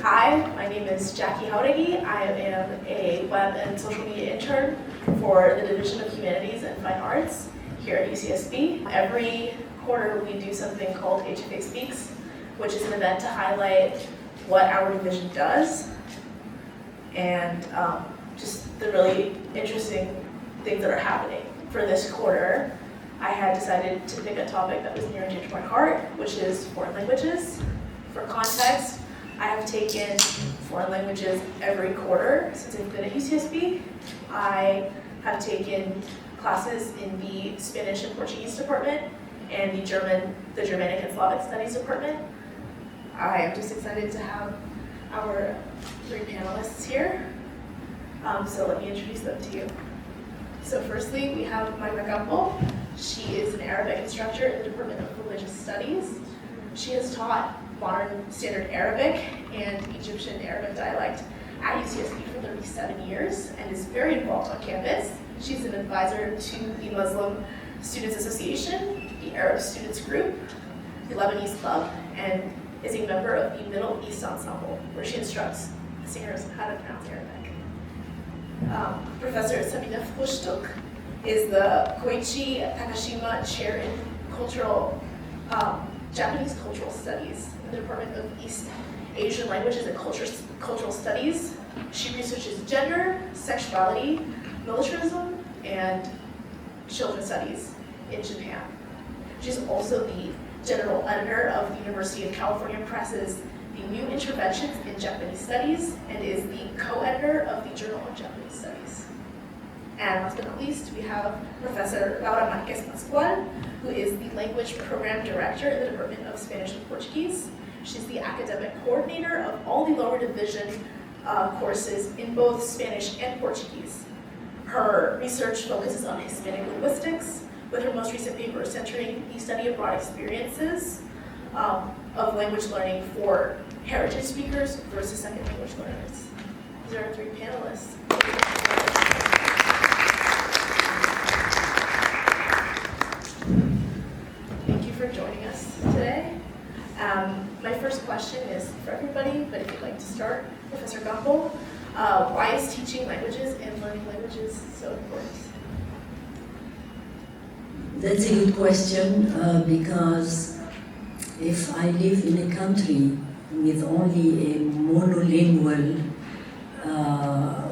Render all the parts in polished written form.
Hi, my name is Jackie Jauregui. I am a web and social media intern for the Division of Humanities and Fine Arts here at UCSB. Every quarter we do something called HFA Speaks, which is an event to highlight what our division does and just the really interesting things that are happening. For this quarter, I had decided to pick a topic that was near and dear to my heart, which is foreign languages. For context, I have taken foreign languages every quarter since I've been at UCSB. I have taken classes in the Spanish and Portuguese department and the Germanic and Slavic Studies department. I am just excited to have our three panelists here. So let me introduce them to you. So firstly, we have Magda Campbell. She is an Arabic instructor in the Department of Religious Studies. She has taught modern standard Arabic and Egyptian Arabic dialect at UCSB for 37 years and is very involved on campus. She's an advisor to the Muslim Students Association, the Arab Students Group, the Lebanese Club, and is a member of the Middle East Ensemble, where she instructs singers how to pronounce Arabic. Professor Sabina Fushtuk is the Koichi Takashima Chair in Japanese Cultural Studies in the Department of East Asian Languages and Cultural Studies. She researches gender, sexuality, militarism, and children's studies in Japan. She's also the general editor of the University of California Press's The New Interventions in Japanese Studies and is the co-editor of the Journal of Japanese Studies. And last but not least, we have Professor Laura Marquez Pascual, who is the Language Program Director in the Department of Spanish and Portuguese. She's the academic coordinator of all the lower division courses in both Spanish and Portuguese. Her research focuses on Hispanic linguistics, with her most recent paper centering the study abroad experiences of language learning for heritage speakers versus second language learners. These are our three panelists. Thank you for joining us today. My first question is for everybody, but if you'd like to start, Professor Campbell, why is teaching languages and learning languages so important? That's a good question because if I live in a country with only a monolingual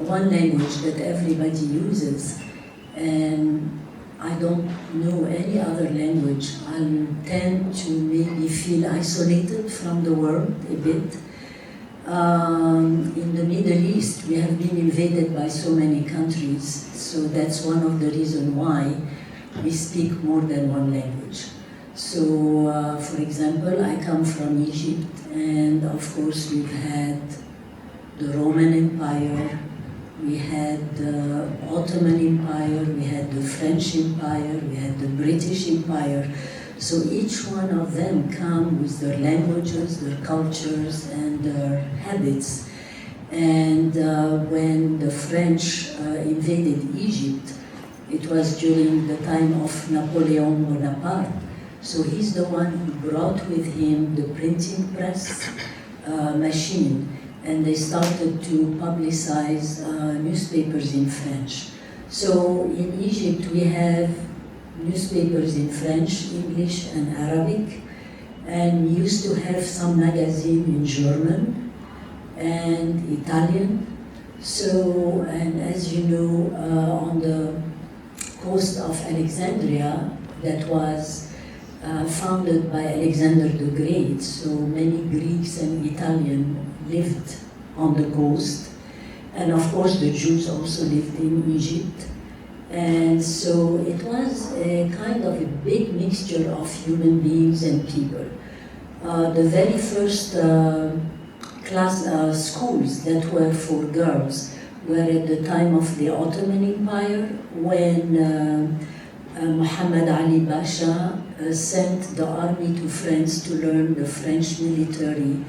one language that everybody uses and I don't know any other language, I'll tend to maybe feel isolated from the world a bit. In the Middle East, we have been invaded by so many countries, so that's one of the reasons why we speak more than one language. So, for example, I come from Egypt, and of course we've had the Roman Empire, we had the Ottoman Empire, we had the French Empire, we had the British Empire. So each one of them come with their languages, their cultures, and their habits. And when the French invaded Egypt, it was during the time of Napoleon Bonaparte. So he's the one who brought with him the printing press machine, and they started to publicize newspapers in French. So in Egypt we have newspapers in French, English, and Arabic, and we used to have some magazine in German and Italian. So, and as you know, on the coast of Alexandria, that was founded by Alexander the Great, so many Greeks and Italians lived on the coast, and of course the Jews also lived in Egypt. And so it was a kind of a big mixture of human beings and people. The very first schools that were for girls were at the time of the Ottoman Empire, when Muhammad Ali Pasha sent the army to France to learn the French military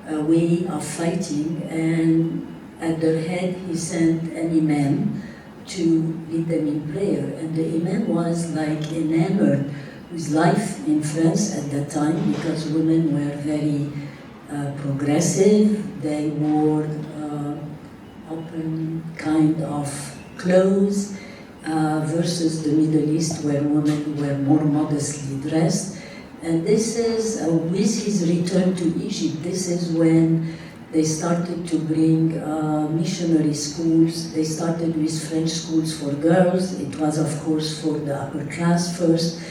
way of fighting, and at their head he sent an imam to lead them in prayer. And the imam was like enamored with life in France at that time, because women were very progressive. They wore open kind of clothes versus the Middle East, where women were more modestly dressed. And this is, with his return to Egypt, this is when they started to bring missionary schools. They started with French schools for girls. It was, of course, for the upper class first.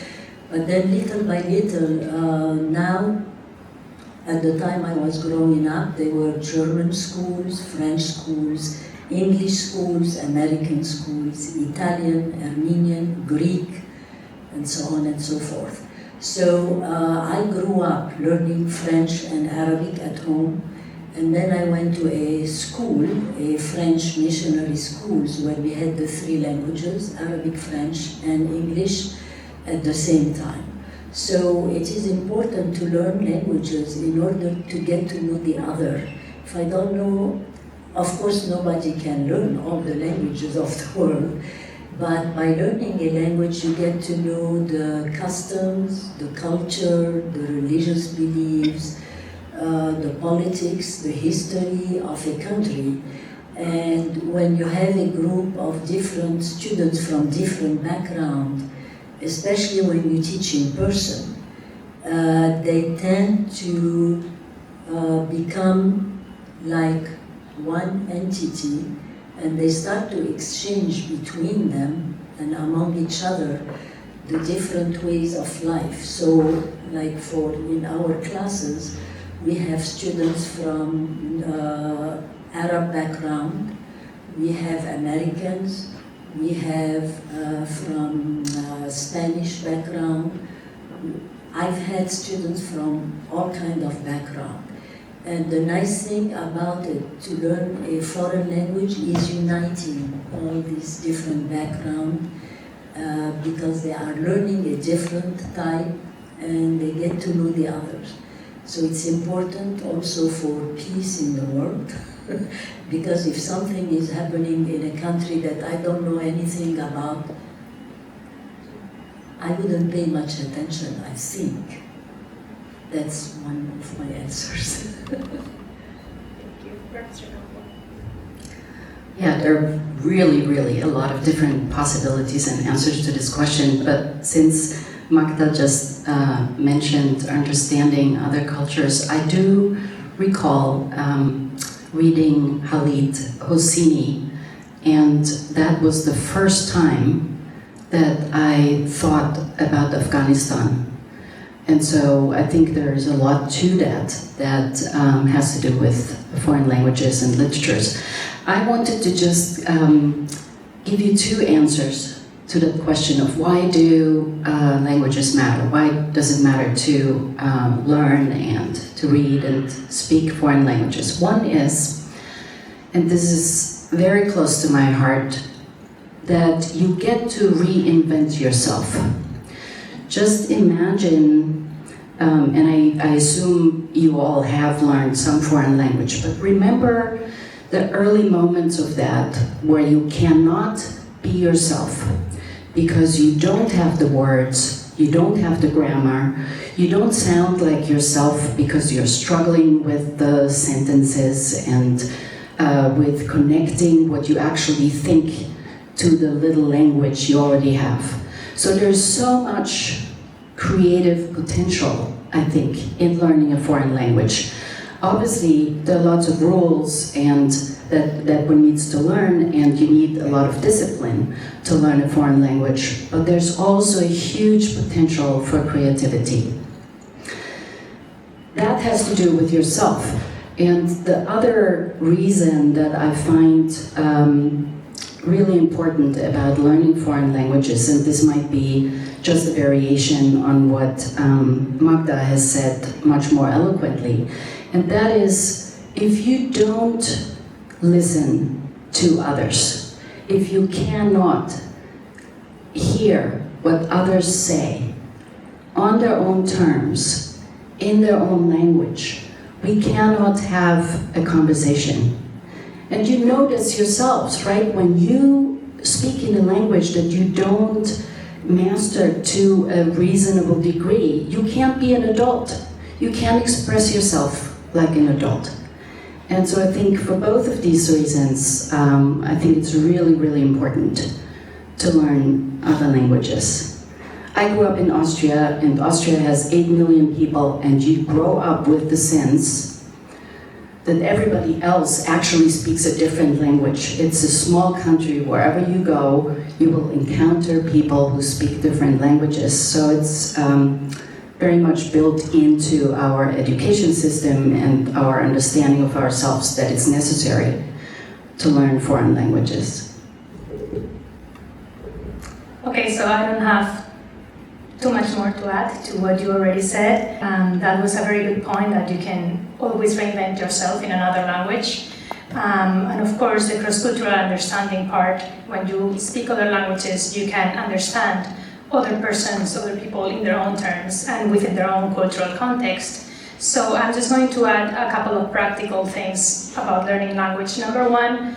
But then little by little, now, at the time I was growing up, there were German schools, French schools, English schools, American schools, Italian, Armenian, Greek, and so on and so forth. So I grew up learning French and Arabic at home, and then I went to a school, a French missionary schools, where we had the three languages, Arabic, French, and English, at the same time. So it is important to learn languages in order to get to know the other. If I don't know, of course nobody can learn all the languages of the world, but by learning a language you get to know the customs, the culture, the religious beliefs, the politics, the history of a country. And when you have a group of different students from different backgrounds, especially when you teach in person, they tend to become like one entity, and they start to exchange between them and among each other the different ways of life. So, like in our classes, we have students from Arab background, we have Americans, we have from Spanish background. I've had students from all kinds of background. And the nice thing about it, to learn a foreign language, is uniting all these different backgrounds because they are learning a different type and they get to know the others. So it's important also for peace in the world. Because if something is happening in a country that I don't know anything about, I wouldn't pay much attention, I think. That's one of my answers. Thank you. Professor Campbell. Yeah, there are really a lot of different possibilities and answers to this question, but since Magda just mentioned understanding other cultures, I do recall reading Khalid Hosseini, and that was the first time that I thought about Afghanistan. And so I think there's a lot to that has to do with foreign languages and literatures. I wanted to just give you two answers to the question of why do languages matter? Why does it matter to learn and to read and speak foreign languages? One is, and this is very close to my heart, that you get to reinvent yourself. Just imagine, and I assume you all have learned some foreign language, but remember the early moments of that where you cannot be yourself because you don't have the words, you don't have the grammar, you don't sound like yourself because you're struggling with the sentences and with connecting what you actually think to the little language you already have. So there's so much creative potential, I think, in learning a foreign language. Obviously, there are lots of rules and that one needs to learn, and you need a lot of discipline to learn a foreign language, but there's also a huge potential for creativity. That has to do with yourself. And the other reason that I find really important about learning foreign languages, and this might be just a variation on what Magda has said much more eloquently, and that is, if you don't listen to others, if you cannot hear what others say on their own terms, in their own language, we cannot have a conversation. And you notice yourselves, right? When you speak in a language that you don't master to a reasonable degree, you can't be an adult. You can't express yourself like an adult. And so I think for both of these reasons, I think it's really, really important to learn other languages. I grew up in Austria, and Austria has 8 million people, and you grow up with the sense that everybody else actually speaks a different language. It's a small country. Wherever you go, you will encounter people who speak different languages. So it's very much built into our education system and our understanding of ourselves that it's necessary to learn foreign languages. Okay, so I don't have too much more to add to what you already said. That was a very good point, that you can always reinvent yourself in another language. And of course, the cross-cultural understanding part, when you speak other languages, you can understand other persons, other people in their own terms and within their own cultural context. So I'm just going to add a couple of practical things about learning language. Number one,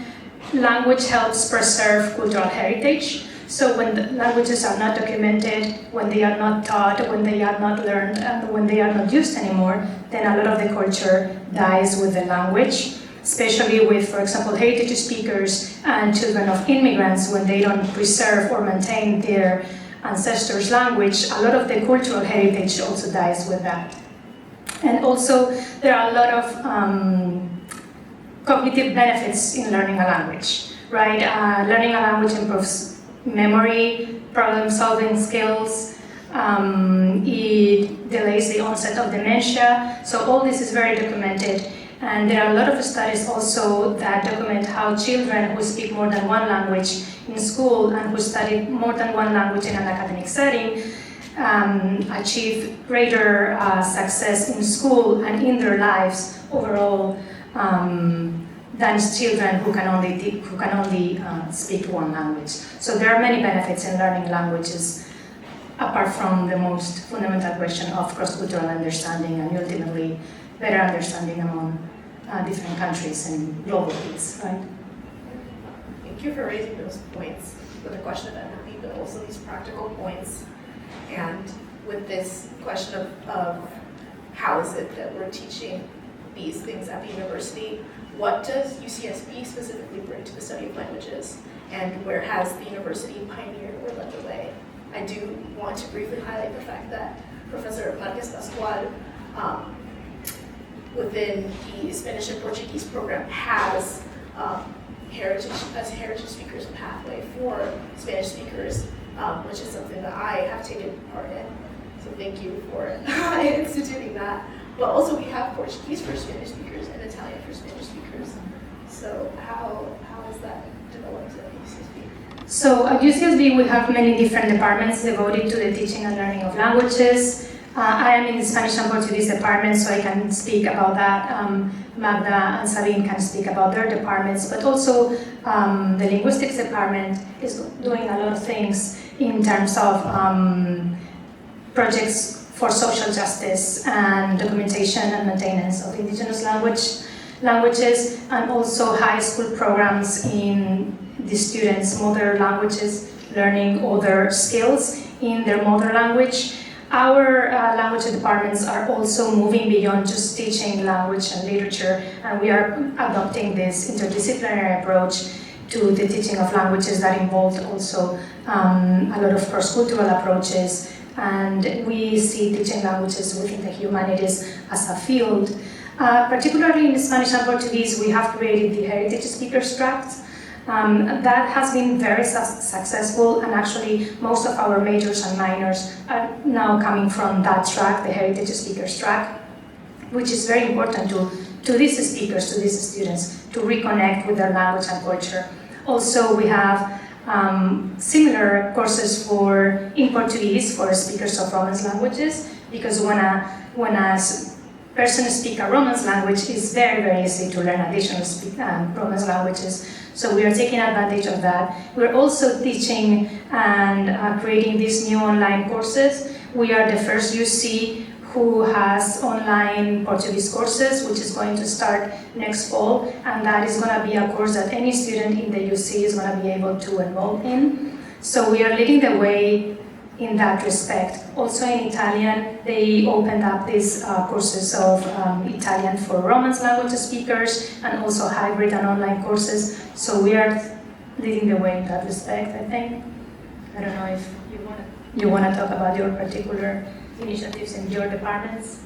language helps preserve cultural heritage. So when the languages are not documented, when they are not taught, when they are not learned, and when they are not used anymore, then a lot of the culture dies with the language, especially with, for example, heritage speakers and children of immigrants. When they don't preserve or maintain their ancestors' language, a lot of the cultural heritage also dies with that. And also, there are a lot of cognitive benefits in learning a language, right? Learning a language improves memory, problem-solving skills, it delays the onset of dementia. So all this is very documented. And there are a lot of studies also that document how children who speak more than one language in school and who study more than one language in an academic setting achieve greater success in school and in their lives overall than children who can only speak one language. So there are many benefits in learning languages, apart from the most fundamental question of cross-cultural understanding and ultimately better understanding among different countries and global peace, right? Thank you for raising those points with the question of empathy, but also these practical points. And with this question of how is it that we're teaching these things at the university, what does UCSB specifically bring to the study of languages, and where has the university pioneered or led the way? I do want to briefly highlight the fact that Professor Marquez Pascual, within the Spanish and Portuguese program, has heritage speakers pathway for Spanish speakers, which is something that I have taken part in. So thank you for instituting that. But also we have Portuguese for Spanish speakers and Italian for Spanish speakers. So how is that developed at UCSB? So at UCSB we have many different departments devoted to the teaching and learning of languages. I am in the Spanish and Portuguese department, so I can speak about that. Magda and Sabine can speak about their departments, but also the linguistics department is doing a lot of things in terms of projects for social justice and documentation and maintenance of indigenous languages, and also high school programs in the students' mother languages, learning other skills in their mother language. Our language departments are also moving beyond just teaching language and literature, and we are adopting this interdisciplinary approach to the teaching of languages that involved also a lot of cross-cultural approaches, and we see teaching languages within the humanities as a field. Particularly in Spanish and Portuguese, we have created the Heritage Speakers Tract. That has been very successful, and actually most of our majors and minors are now coming from that track, the Heritage Speakers Track, which is very important to these speakers, to these students, to reconnect with their language and culture. Also, we have similar courses in Portuguese for speakers of Romance languages, because when a person speaks a Romance language, it's very, very easy to learn additional Romance languages. So we are taking advantage of that. We're also teaching and creating these new online courses. We are the first UC who has online Portuguese courses, which is going to start next fall, and that is going to be a course that any student in the UC is going to be able to enroll in. So we are leading the way in that respect. Also in Italian, they opened up these courses of Italian for Romance language speakers, and also hybrid and online courses. So we are leading the way in that respect, I think. I don't know if you want to talk about your particular initiatives in your departments.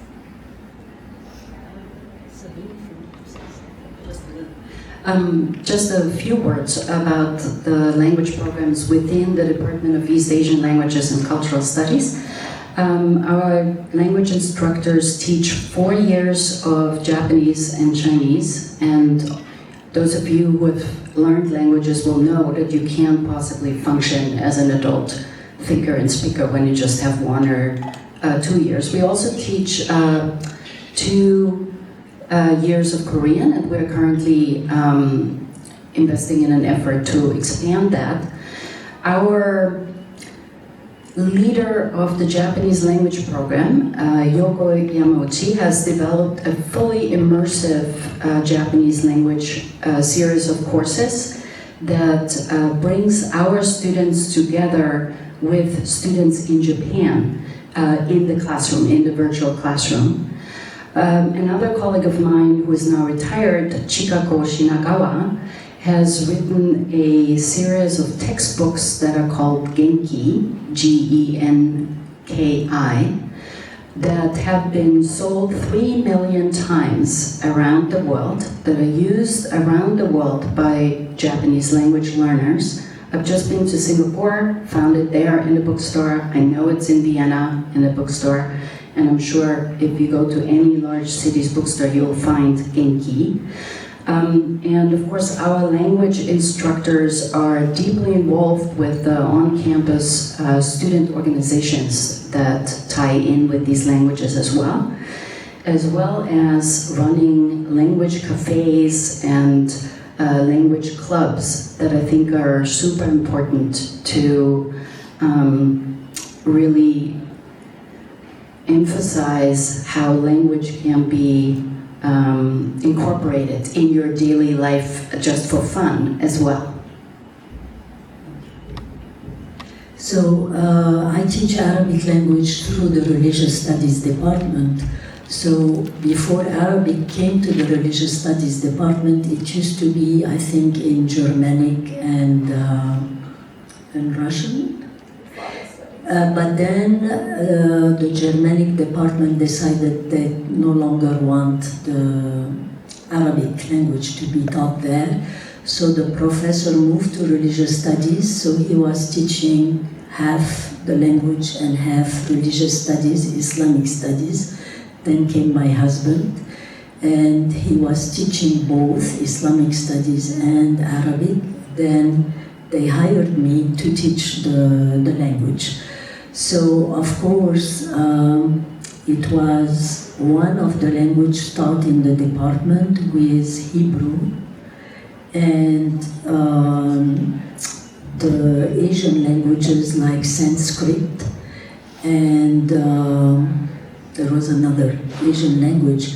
Just a few words about the language programs within the Department of East Asian Languages and Cultural Studies. Our language instructors teach 4 years of Japanese and Chinese, and those of you who have learned languages will know that you can't possibly function as an adult thinker and speaker when you just have 1 or 2 years. We also teach 2 years of Korean, and we're currently investing in an effort to expand that. Our leader of the Japanese language program, Yoko Yamauchi, has developed a fully immersive Japanese language series of courses that brings our students together with students in Japan in the classroom, in the virtual classroom. Another colleague of mine who is now retired, Chikako Shinagawa, has written a series of textbooks that are called Genki, Genki, that have been sold 3 million times around the world, that are used around the world by Japanese language learners. I've just been to Singapore, found it there in the bookstore. I know it's in Vienna in the bookstore. And I'm sure if you go to any large city's bookstore, you'll find Genki. And of course, our language instructors are deeply involved with the on-campus student organizations that tie in with these languages as well as running language cafes and language clubs that I think are super important to really emphasize how language can be incorporated in your daily life just for fun as well. So I teach Arabic language through the Religious Studies department. So before Arabic came to the Religious Studies department, it used to be, I think, in Germanic and Russian. But then the Germanic department decided they no longer want the Arabic language to be taught there. So the professor moved to religious studies, so he was teaching half the language and half religious studies, Islamic studies. Then came my husband, and he was teaching both Islamic studies and Arabic. Then they hired me to teach the language. So, of course, it was one of the language taught in the department with Hebrew, and the Asian languages like Sanskrit, and there was another Asian language.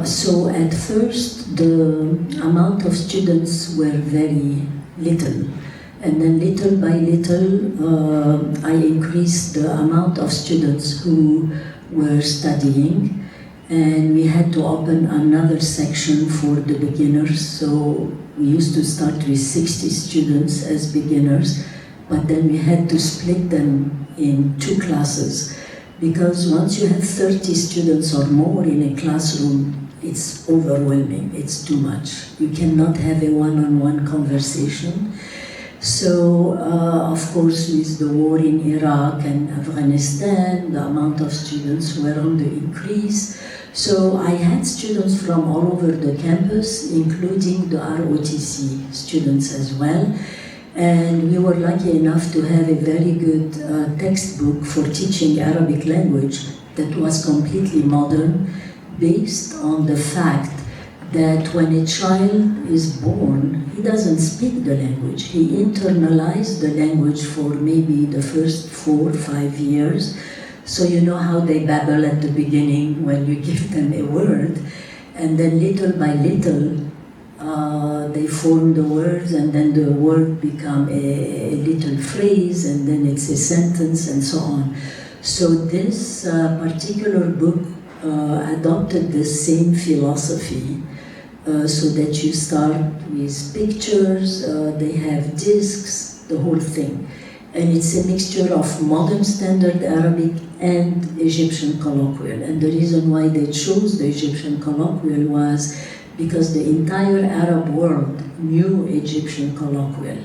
So at first the amount of students were very little. And then little by little, I increased the amount of students who were studying, and we had to open another section for the beginners. So we used to start with 60 students as beginners, but then we had to split them in 2 classes, because once you have 30 students or more in a classroom, it's overwhelming, it's too much. You cannot have a one-on-one conversation. So, of course, with the war in Iraq and Afghanistan, the amount of students were on the increase. So I had students from all over the campus, including the ROTC students as well. And we were lucky enough to have a very good textbook for teaching Arabic language that was completely modern, based on the fact that when a child is born, he doesn't speak the language. He internalized the language for maybe the first 4 or 5 years. So you know how they babble at the beginning when you give them a word. And then little by little, they form the words, and then the word become a little phrase, and then it's a sentence, and so on. So this particular book adopted the same philosophy, so that you start with pictures, they have discs, the whole thing. And it's a mixture of modern standard Arabic and Egyptian colloquial. And the reason why they chose the Egyptian colloquial was because the entire Arab world knew Egyptian colloquial.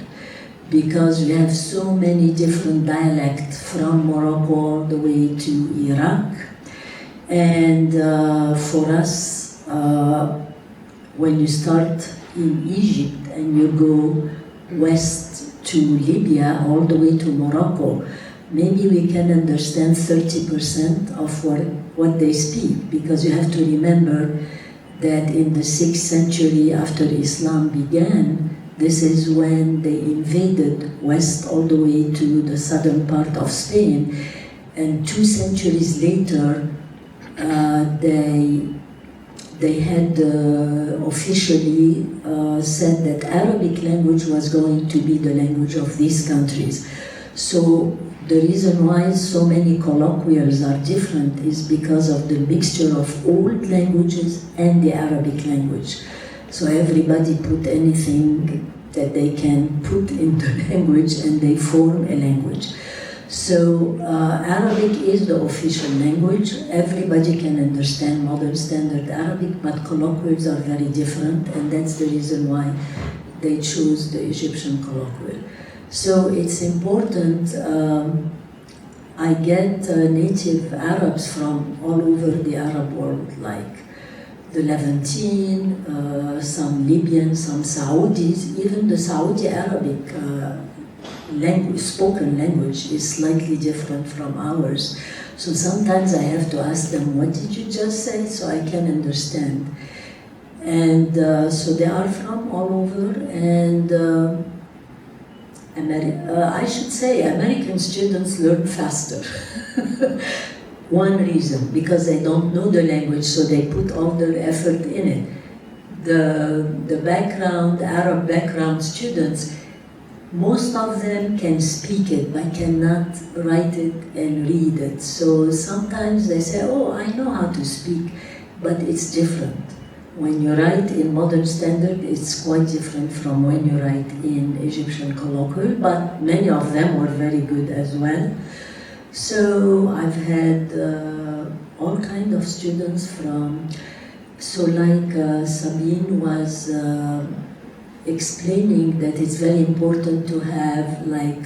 Because we have so many different dialects from Morocco all the way to Iraq. And for us, when you start in Egypt and you go west to Libya, all the way to Morocco, maybe we can understand 30% of what they speak, because you have to remember that in the 6th century after Islam began, this is when they invaded west all the way to the southern part of Spain, and 2 centuries later they had officially said that Arabic language was going to be the language of these countries. So the reason why so many colloquials are different is because of the mixture of old languages and the Arabic language. So everybody put anything that they can put in the language and they form a language. So Arabic is the official language. Everybody can understand modern standard Arabic, but colloquials are very different, and that's the reason why they chose the Egyptian colloquial. So it's important. I get native Arabs from all over the Arab world, like the Levantine, some Libyans, some Saudis, even the Saudi Arabic language, spoken language is slightly different from ours. So sometimes I have to ask them, what did you just say, so I can understand. And so they are from all over, and I should say American students learn faster. One reason, because they don't know the language, so they put all their effort in it. The background, Arab background students, most of them can speak it, but cannot write it and read it. So sometimes they say, oh, I know how to speak, but it's different. When you write in modern standard, it's quite different from when you write in Egyptian colloquial, but many of them were very good as well. So I've had all kinds of students from, so like Sabine was explaining that it's very important to have like,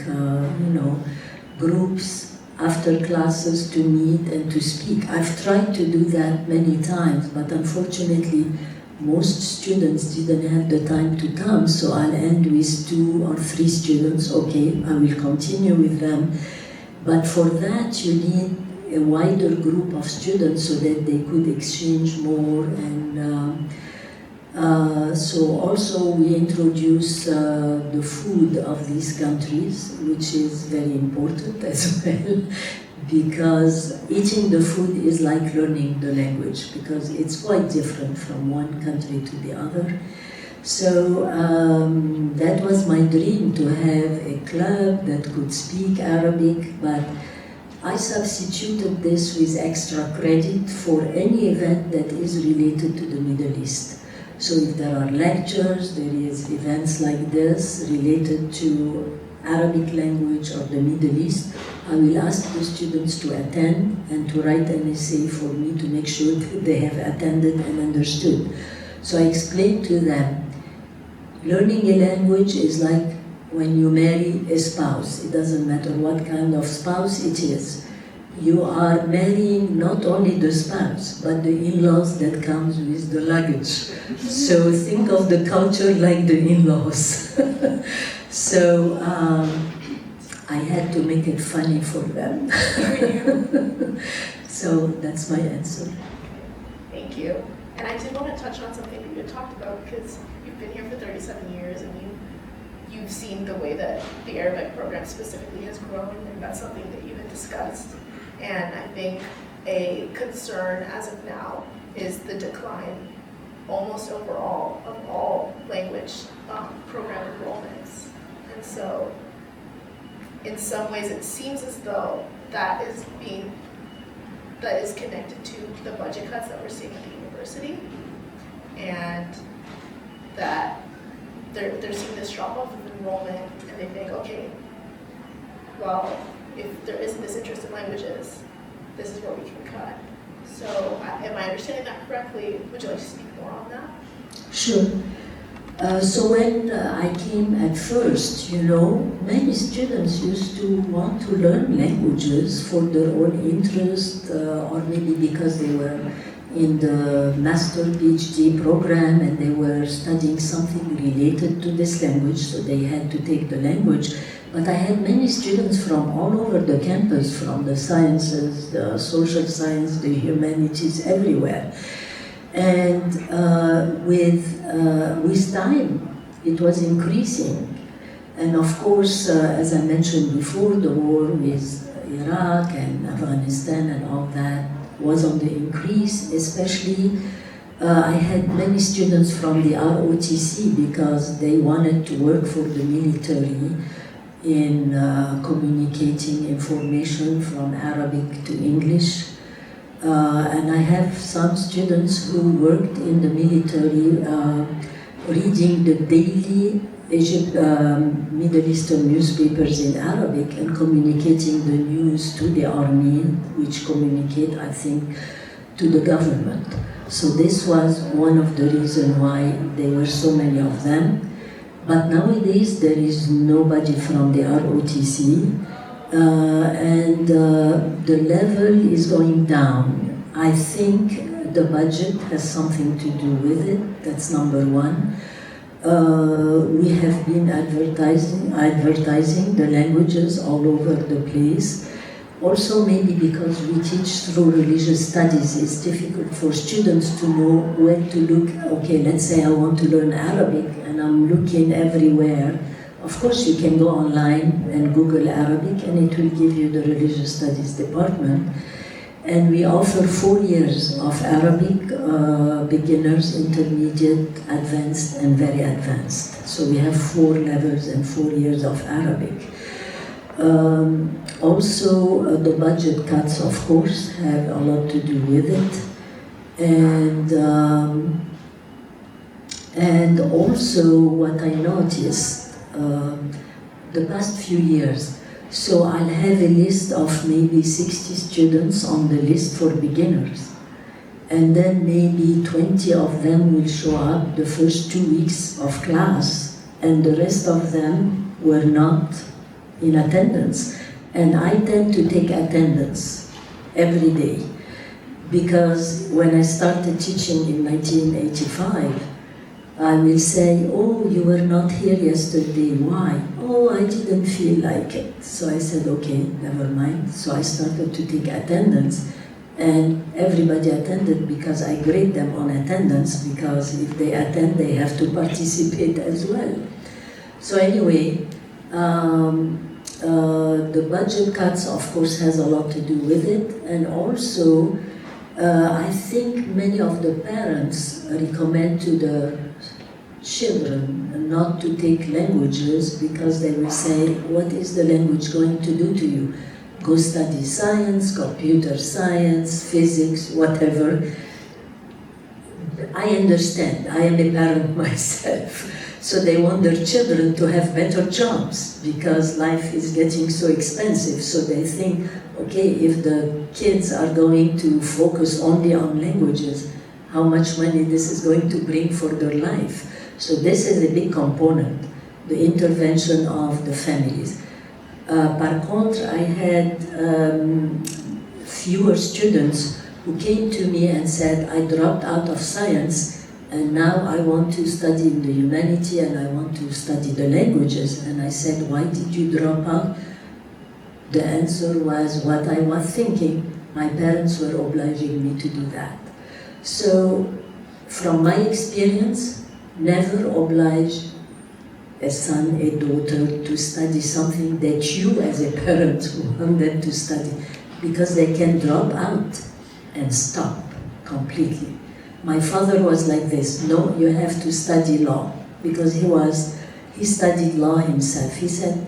groups after classes to meet and to speak. I've tried to do that many times, but unfortunately most students didn't have the time to come, so I'll end with 2 or 3 students. Okay, I will continue with them. But for that you need a wider group of students so that they could exchange more. And so also we introduce the food of these countries, which is very important as well, because eating the food is like learning the language, because it's quite different from one country to the other. So that was my dream, to have a club that could speak Arabic, but I substituted this with extra credit for any event that is related to the Middle East. So if there are lectures, there is events like this related to Arabic language or the Middle East, I will ask the students to attend and to write an essay for me to make sure that they have attended and understood. So I explained to them, learning a language is like when you marry a spouse. It doesn't matter what kind of spouse it is. You are marrying not only the spouse, but the in-laws that comes with the luggage. So think of the culture like the in-laws. So I had to make it funny for them. So that's my answer. Thank you. And I did want to touch on something that you had talked about, because you've been here for 37 years and you've seen the way that the Arabic program specifically has grown, and that's something that you had discussed. And I think a concern as of now is the decline almost overall of all language program enrollments. And so in some ways it seems as though that is connected to the budget cuts that we're seeing at the university, and that they're seeing this drop off of enrollment, and they think, okay, well, if there isn't this interest in languages, this is where we can cut. So am I understanding that correctly? Would you like to speak more on that? Sure. So when I came at first, many students used to want to learn languages for their own interest, or maybe because they were in the master PhD program and they were studying something related to this language, so they had to take the language. But I had many students from all over the campus, from the sciences, the social science, the humanities, everywhere. And with time, it was increasing. And of course, as I mentioned before, the war with Iraq and Afghanistan and all that was on the increase. Especially, I had many students from the ROTC because they wanted to work for the military in communicating information from Arabic to English. And I have some students who worked in the military reading the daily Middle Eastern newspapers in Arabic and communicating the news to the army, which communicate, I think, to the government. So this was one of the reasons why there were so many of them. But nowadays there is nobody from the ROTC, and the level is going down. I think the budget has something to do with it. That's number one. We have been advertising the languages all over the place. Also, maybe because we teach through religious studies, it's difficult for students to know where to look. Okay, let's say I want to learn Arabic and I'm looking everywhere. Of course, you can go online and Google Arabic and it will give you the religious studies department. And we offer 4 years of Arabic, beginners, intermediate, advanced, and very advanced. So we have 4 levels and 4 years of Arabic. Also, the budget cuts, of course, have a lot to do with it. And also what I noticed the past few years, so I'll have a list of maybe 60 students on the list for beginners. And then maybe 20 of them will show up the first 2 weeks of class, and the rest of them were not in attendance. And I tend to take attendance every day, because when I started teaching in 1985, I will say, oh, you were not here yesterday, why? Oh, I didn't feel like it. So I said, okay, never mind. So I started to take attendance, and everybody attended because I grade them on attendance, because if they attend, they have to participate as well. So anyway, the budget cuts, of course, has a lot to do with it, and also I think many of the parents recommend to the children not to take languages because they will say, what is the language going to do to you? Go study science, computer science, physics, whatever. I understand, I am a parent myself. So they want their children to have better jobs because life is getting so expensive. So they think, okay, if the kids are going to focus only on languages, how much money this is going to bring for their life. So this is a big component, the intervention of the families. Par contre, I had fewer students who came to me and said, I dropped out of science and now I want to study in the humanity and I want to study the languages. And I said, why did you drop out? The answer was what I was thinking. My parents were obliging me to do that. So from my experience, never oblige a son, a daughter to study something that you as a parent want them to study, because they can drop out and stop completely. My father was like this, no, you have to study law, because he studied law himself. He said,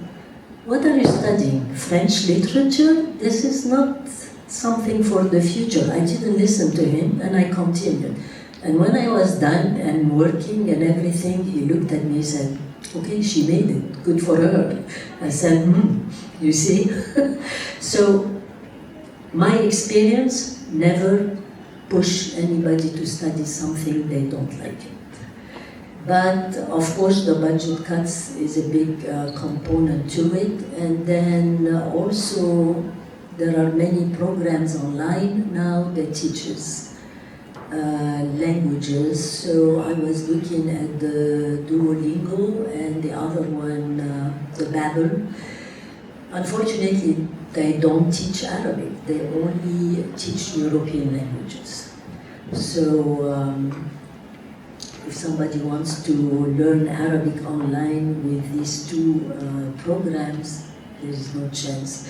what are you studying? French literature? This is not something for the future. I didn't listen to him, and I continued. And when I was done and working and everything, he looked at me and said, okay, she made it, good for her. I said, you see? So my experience, never push anybody to study something they don't like it. But of course the budget cuts is a big component to it, and then also there are many programs online now that teaches languages. So I was looking at the Duolingo and the other one, the Babbel. Unfortunately, they don't teach Arabic. They only teach European languages. So if somebody wants to learn Arabic online with these two programs, there is no chance.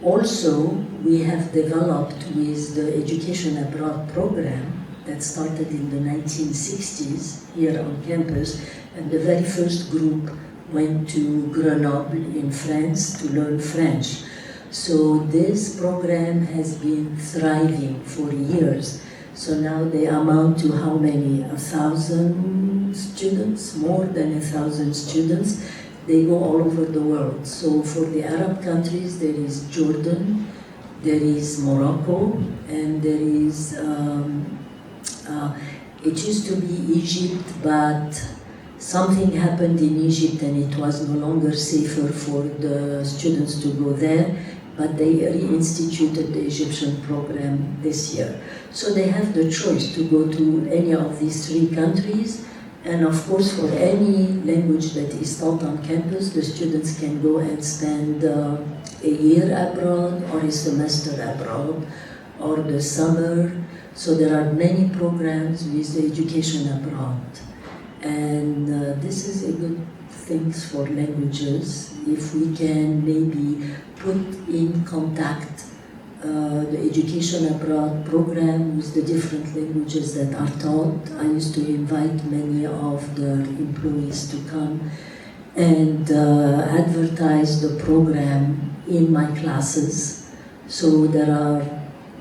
Also, we have developed with the Education Abroad program that started in the 1960s here on campus, and the very first group went to Grenoble in France to learn French. So this program has been thriving for years. So now they amount to how many? 1,000 students, more than 1,000 students. They go all over the world. So for the Arab countries, there is Jordan, there is Morocco, and there is, it used to be Egypt, but something happened in Egypt and it was no longer safer for the students to go there, but they reinstituted the Egyptian program this year. So they have the choice to go to any of these three countries, and of course for any language that is taught on campus, the students can go and spend a year abroad or a semester abroad or the summer. So there are many programs with the education abroad. And this is a good thing for languages, if we can maybe put in contact the education abroad program with the different languages that are taught. I used to invite many of the employees to come and advertise the program in my classes. So there are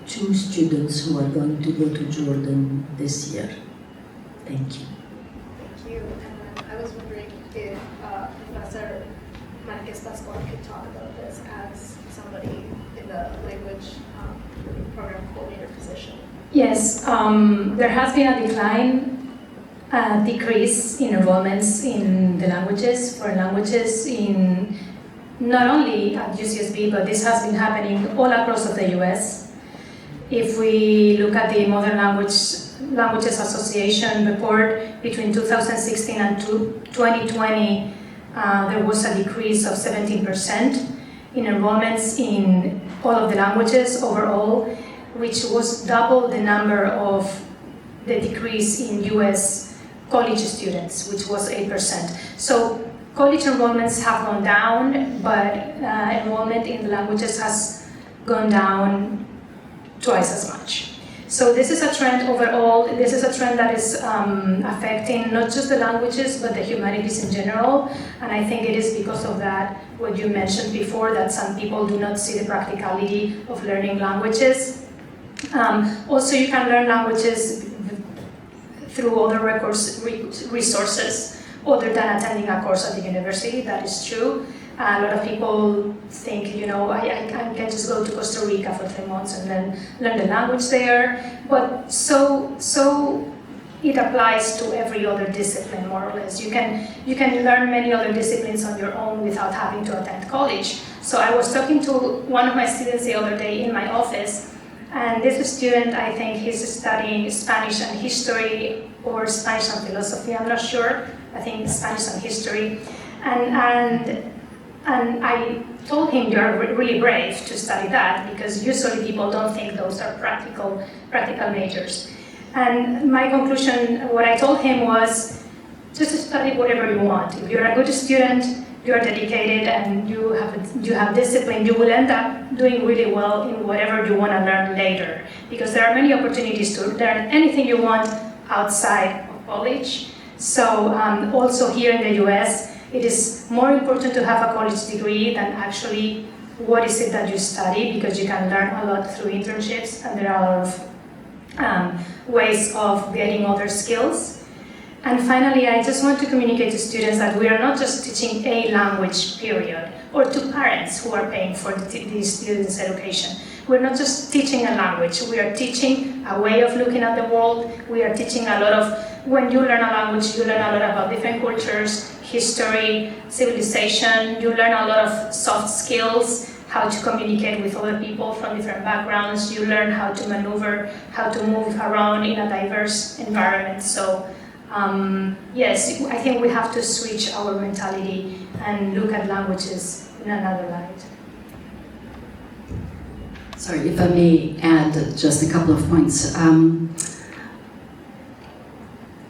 2 students who are going to go to Jordan this year. Thank you. Thank you. And I was wondering if Professor Marquez Pascual could talk about this as somebody in the language program coordinator position. Yes, there has been a decrease in enrollments in the languages, foreign languages, in not only at UCSB, but this has been happening all across of the US. If we look at the Modern Languages Association report between 2016 and 2020, there was a decrease of 17% in enrollments in all of the languages overall, which was double the number of the decrease in US college students, which was 8%. So college enrollments have gone down, but enrollment in the languages has gone down twice as much. So this is a trend overall. This is a trend that is affecting not just the languages, but the humanities in general. And I think it is because of that, what you mentioned before, that some people do not see the practicality of learning languages. Also, you can learn languages through other resources other than attending a course at the university. That is true. A lot of people think, I can just go to Costa Rica for 3 months and then learn the language there. But so it applies to every other discipline, more or less. You can learn many other disciplines on your own without having to attend college. So I was talking to one of my students the other day in my office, and this student, I think he's studying Spanish and history or Spanish and philosophy, I'm not sure. I think Spanish and history. And I told him, you're really brave to study that, because usually people don't think those are practical majors. And my conclusion, what I told him was, just study whatever you want. If you're a good student, you're dedicated, and you have discipline, you will end up doing really well in whatever you want to learn later. Because there are many opportunities to learn anything you want outside of college. So also here in the US, it is more important to have a college degree than actually what is it that you study, because you can learn a lot through internships, and there are a lot of ways of getting other skills. And finally, I just want to communicate to students that we are not just teaching a language, period, or to parents who are paying for these students' education. We're not just teaching a language, we are teaching a way of looking at the world. We are teaching a lot of, when you learn a language, you learn a lot about different cultures, history, civilization, you learn a lot of soft skills, how to communicate with other people from different backgrounds, you learn how to maneuver, how to move around in a diverse environment. So yes, I think we have to switch our mentality and look at languages in another light. Sorry, if I may add just a couple of points.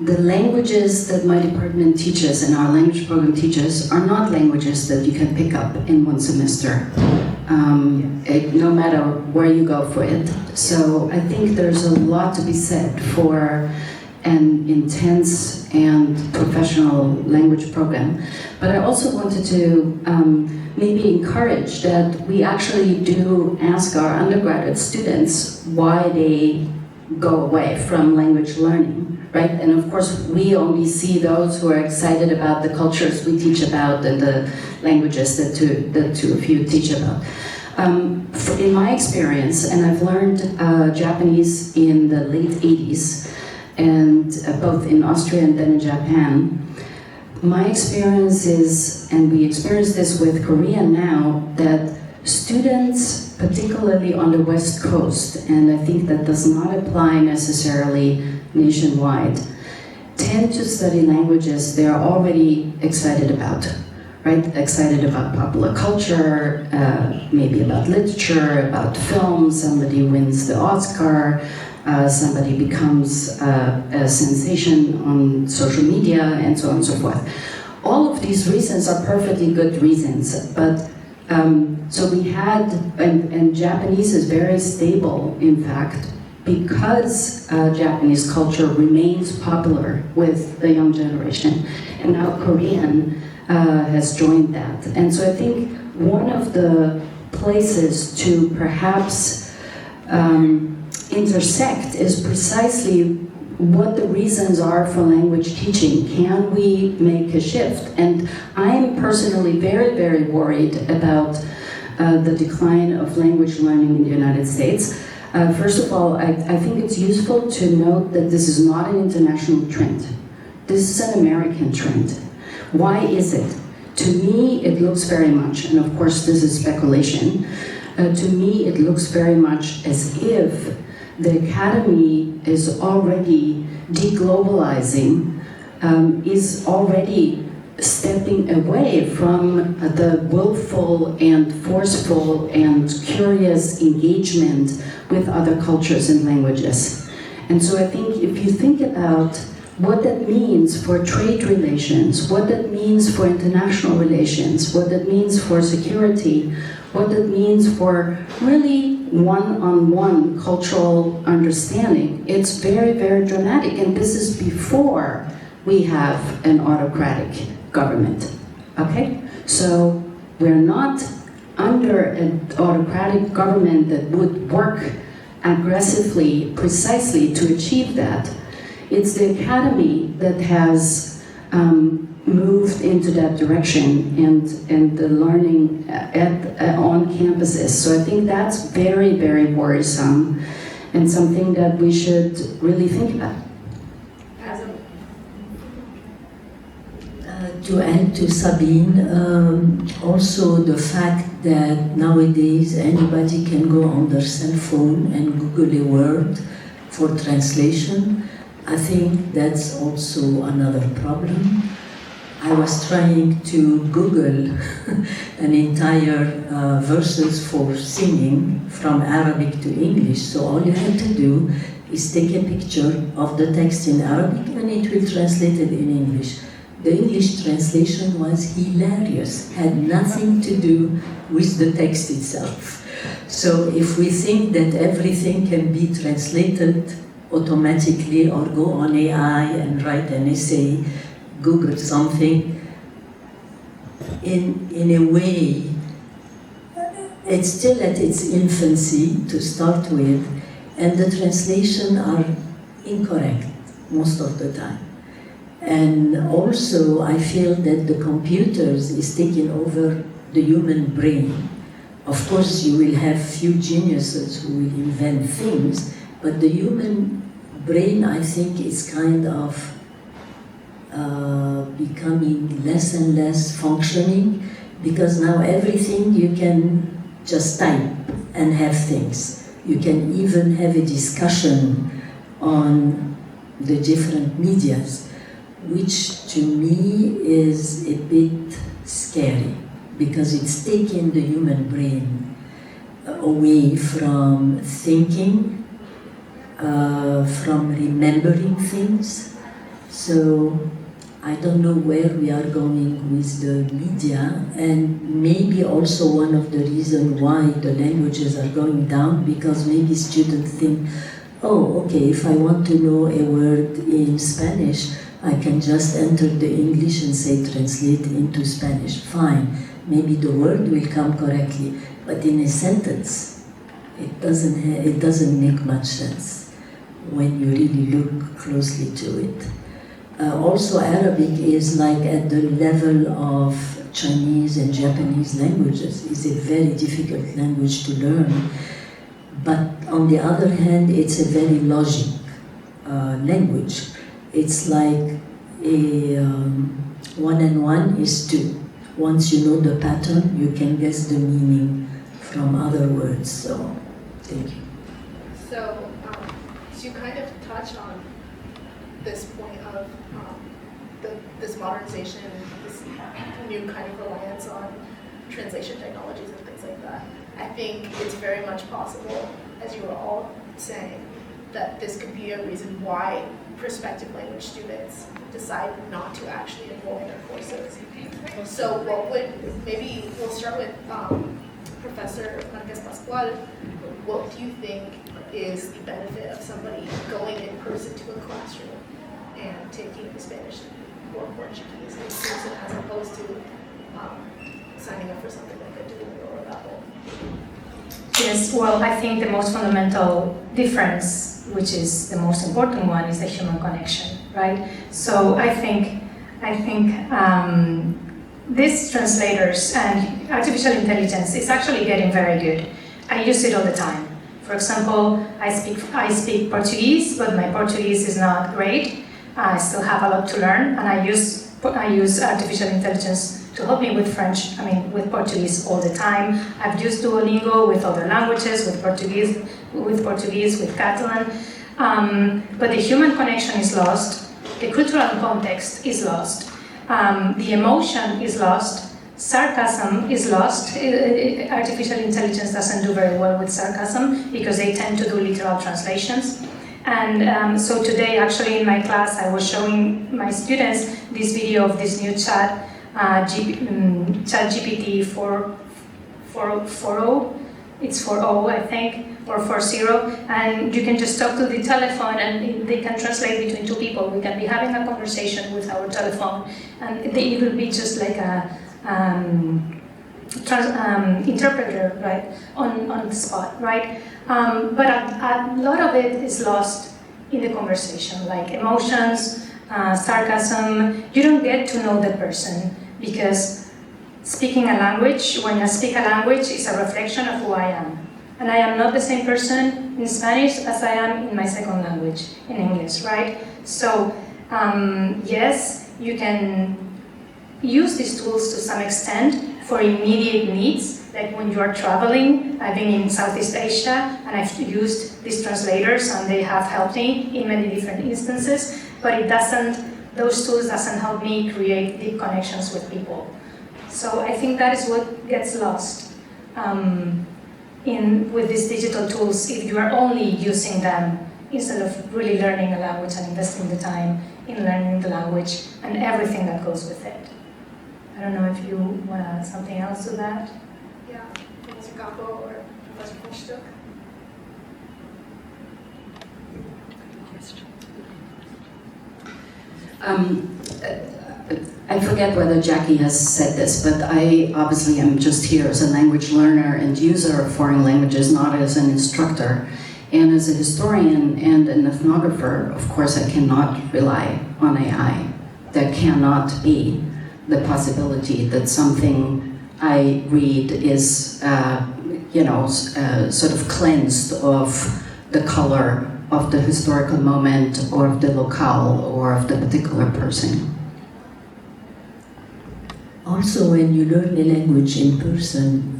The languages that my department teaches and our language program teaches are not languages that you can pick up in one semester, no matter where you go for it. So I think there's a lot to be said for an intense and professional language program. But I also wanted to maybe encourage that we actually do ask our undergraduate students why they go away from language learning, right? And of course, we only see those who are excited about the cultures we teach about and the languages that two of you teach about. In my experience, and I've learned Japanese in the late 80s, and both in Austria and then in Japan, my experience is, and we experience this with Korean now, that students, particularly on the West Coast, and I think that does not apply necessarily nationwide, tend to study languages they're already excited about, right? Excited about popular culture, maybe about literature, about film, somebody wins the Oscar, somebody becomes a sensation on social media, and so on and so forth. All of these reasons are perfectly good reasons, but so we had, and Japanese is very stable, in fact, because Japanese culture remains popular with the young generation, and now Korean has joined that. And so I think one of the places to perhaps intersect is precisely what the reasons are for language teaching. Can we make a shift? And I'm personally very, very worried about the decline of language learning in the United States. First of all, I think it's useful to note that this is not an international trend. This is an American trend. Why is it? To me, it looks very much, and of course this is speculation, to me it looks very much as if the academy is already deglobalizing, is already stepping away from the willful and forceful and curious engagement with other cultures and languages. And so I think if you think about what that means for trade relations, what that means for international relations, what that means for security, what that means for really one-on-one cultural understanding, it's very, very dramatic. And this is before we have an autocratic government, okay? So we're not under an autocratic government that would work aggressively, precisely to achieve that. It's the academy that has moved into that direction, and the learning on campuses. So I think that's very, very worrisome, and something that we should really think about. To add to Sabine, also the fact that nowadays anybody can go on their cell phone and Google a word for translation, I think that's also another problem. I was trying to Google an entire verses for singing from Arabic to English, so all you have to do is take a picture of the text in Arabic and it will translate it in English. The English translation was hilarious, had nothing to do with the text itself. So if we think that everything can be translated automatically or go on AI and write an essay, Google something. In a way, it's still at its infancy to start with, and the translation are incorrect most of the time. And also, I feel that the computers is taking over the human brain. Of course, you will have few geniuses who will invent things, but the human brain, I think, is kind of becoming less and less functioning, because now everything you can just type and have things. You can even have a discussion on the different medias, which to me is a bit scary, because it's taking the human brain away from thinking, from remembering things. So I don't know where we are going with the media, and maybe also one of the reasons why the languages are going down, because maybe students think, oh, okay, if I want to know a word in Spanish, I can just enter the English and say translate into Spanish. Fine, maybe the word will come correctly, but in a sentence, it doesn't make much sense when you really look closely to it. Also, Arabic is like at the level of Chinese and Japanese languages. It's a very difficult language to learn, but on the other hand, it's a very logic language. It's like a 1 and 1 is 2. Once you know the pattern, you can guess the meaning from other words. So, thank you. So you kind of touch on this point of this modernization, this new kind of reliance on translation technologies and things like that. I think it's very much possible, as you were all saying, that this could be a reason why prospective language students decide not to actually enroll in their courses. So maybe we'll start with Professor Marquez Pascual. What do you think is the benefit of somebody going in person to a classroom and taking the Spanish or Portuguese in person as opposed to signing up for something like a Duolingo or Babbel? Yes, well, I think the most fundamental difference, which is the most important one, is the human connection, right? So I think these translators and artificial intelligence is actually getting very good. I use it all the time. For example, I speak Portuguese, but my Portuguese is not great. I still have a lot to learn, and I use artificial intelligence to help me with with Portuguese all the time. I've used Duolingo with other languages, with Portuguese, with Catalan. But the human connection is lost, the cultural context is lost, the emotion is lost, sarcasm is lost. Artificial intelligence doesn't do very well with sarcasm because they tend to do literal translations. And so today, actually in my class, I was showing my students this video of this new chat, ChatGPT 4.0, it's 4.0 I think, or 4.0, and you can just talk to the telephone and they can translate between two people. We can be having a conversation with our telephone, and it will be just like a interpreter, right, on the spot, right? But a lot of it is lost in the conversation, like emotions, sarcasm. You don't get to know the person, because speaking a language, when I speak a language, is a reflection of who I am. And I am not the same person in Spanish as I am in my second language, in English, right? So, yes, you can use these tools to some extent for immediate needs, like when you are traveling. I've been in Southeast Asia, and I've used these translators, and they have helped me in many different instances, but those tools doesn't help me create deep connections with people. So I think that is what gets lost with these digital tools if you are only using them instead of really learning a language and investing the time in learning the language and everything that goes with it. I don't know if you want to add something else to that? Yeah, Professor Capo or Professor Kushtuk? I forget whether Jackie has said this, but I obviously am just here as a language learner and user of foreign languages, not as an instructor. And as a historian and an ethnographer, of course, I cannot rely on AI. There cannot be the possibility that something I read is, sort of cleansed of the color of the historical moment or of the locale or of the particular person. Also, when you learn a language in person,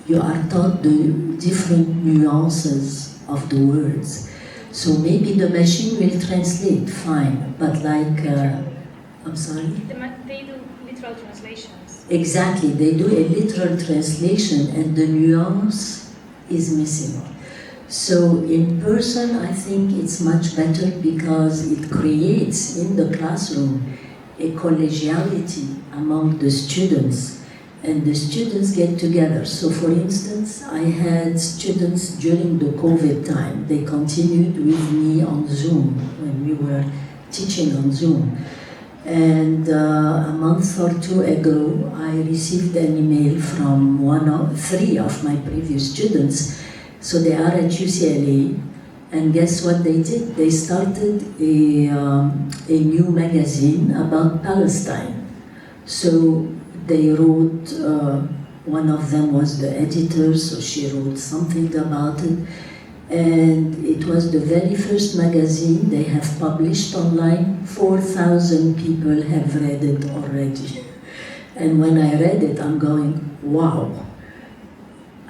you are taught the different nuances of the words. So maybe the machine will translate fine, but like, I'm sorry? They do literal translations. Exactly, they do a literal translation and the nuance is missing. So in person, I think it's much better because it creates in the classroom a collegiality among the students, and the students get together. So for instance, I had students during the COVID time, they continued with me on Zoom when we were teaching on Zoom. And a month or two ago, I received an email from three of my previous students. So they are at UCLA, and guess what they did? They started a new magazine about Palestine. So they wrote, one of them was the editor, so she wrote something about it. And it was the very first magazine they have published online. 4,000 people have read it already. And when I read it, I'm going, wow.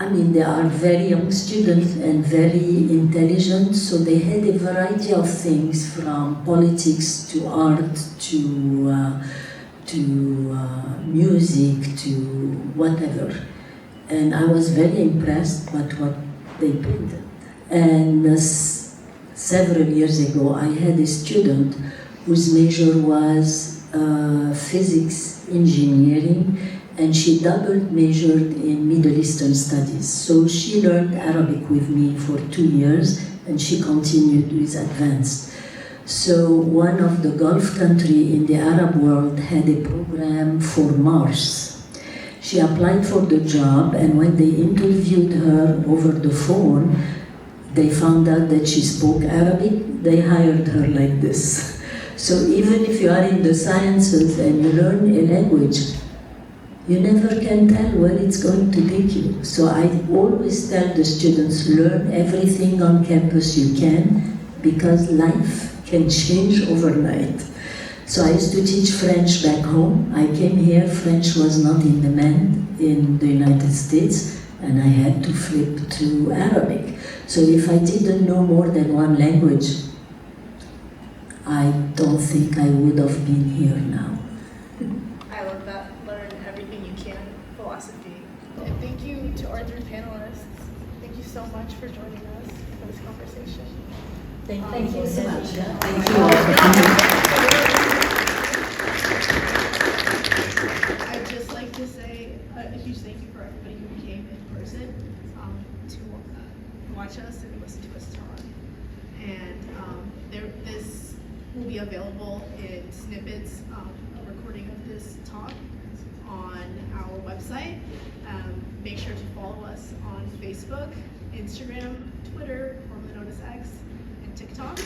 I mean, they are very young students and very intelligent, so they had a variety of things from politics to art to music to whatever. And I was very impressed by what they printed. And several years ago, I had a student whose major was physics engineering, and she double majored in Middle Eastern studies. So she learned Arabic with me for 2 years, and she continued with advanced. So one of the Gulf countries in the Arab world had a program for Mars. She applied for the job, and when they interviewed her over the phone, they found out that she spoke Arabic. They hired her like this. So even if you are in the sciences and you learn a language, you never can tell where it's going to take you. So I always tell the students, learn everything on campus you can, because life can change overnight. So I used to teach French back home. I came here, French was not in demand in the United States, and I had to flip to Arabic. So if I didn't know more than one language, I don't think I would have been here now. I love that. Learn everything you can philosophy. And thank you to our three panelists. Thank you so much for joining us for this conversation. Thank you so much. Thank you all for coming. I'd just like to say a huge thank you for everybody who came in person to watch us and listen to us talk. And this will be available in snippets, a recording of this talk on our website. Make sure to follow us on Facebook, Instagram, Twitter, formerly known as X, and TikTok.